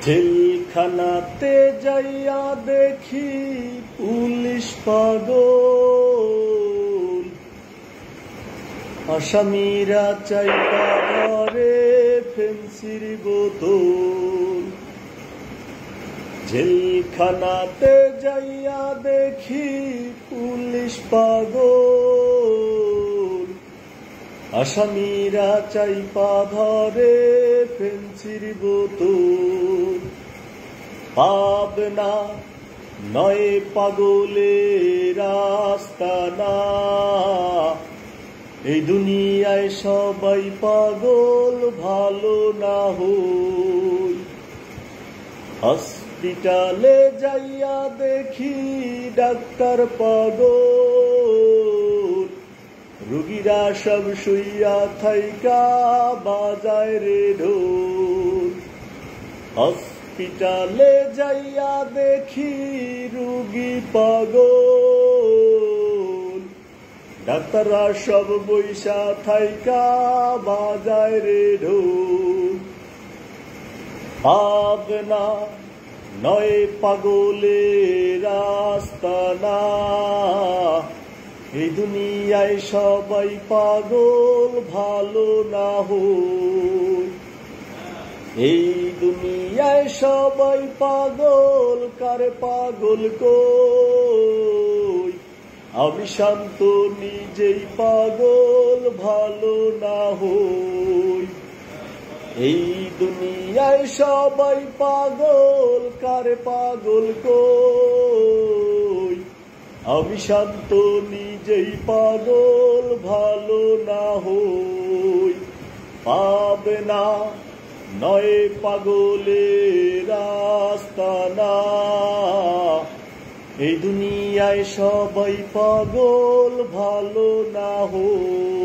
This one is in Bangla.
জেলখানাতে যাইয়া দেখি পুলিশ পাগল, আসামিরা চাইপা ধরে ফেন্সির বোতল। জেলখানাতে যাইয়া দেখি পুলিশ পাগল, আসামিরা চাইপা ধরে ফেন্সির বোতল। পাবনা নয় পাগলের আস্তানা, এই দুনিয়ায় সবাই পাগল ভালো না হই। হসপিটালে যাইয়া দেখি ডাক্তার পাগল, রুগীরা সব শুইয়া থাইকা বাজায় রে ঢোল। হসপিটালে যাইয়া দেখি রুগী পাগল, ডাক্তাররা সব বইসা থাইকা বাজায় রে ঢোল। পাবনা নয় পাগলের আস্তানা, এই দুনিয়ায় সবাই পাগল ভালো না হই। এই দুনিয়ায় সবাই পাগল, কারে পাগল কই? আমি শান্ত নিজেই পাগল ভালো না হই। এই দুনিয়ায় সবাই পাগল, কারে পাগল কই? আমি শান্ত নিজেই পাগল ভালো না হই। পাবনা নয় পাগলের আস্তানা, এই দুনিয়ায় সবাই পাগল ভালো না হই।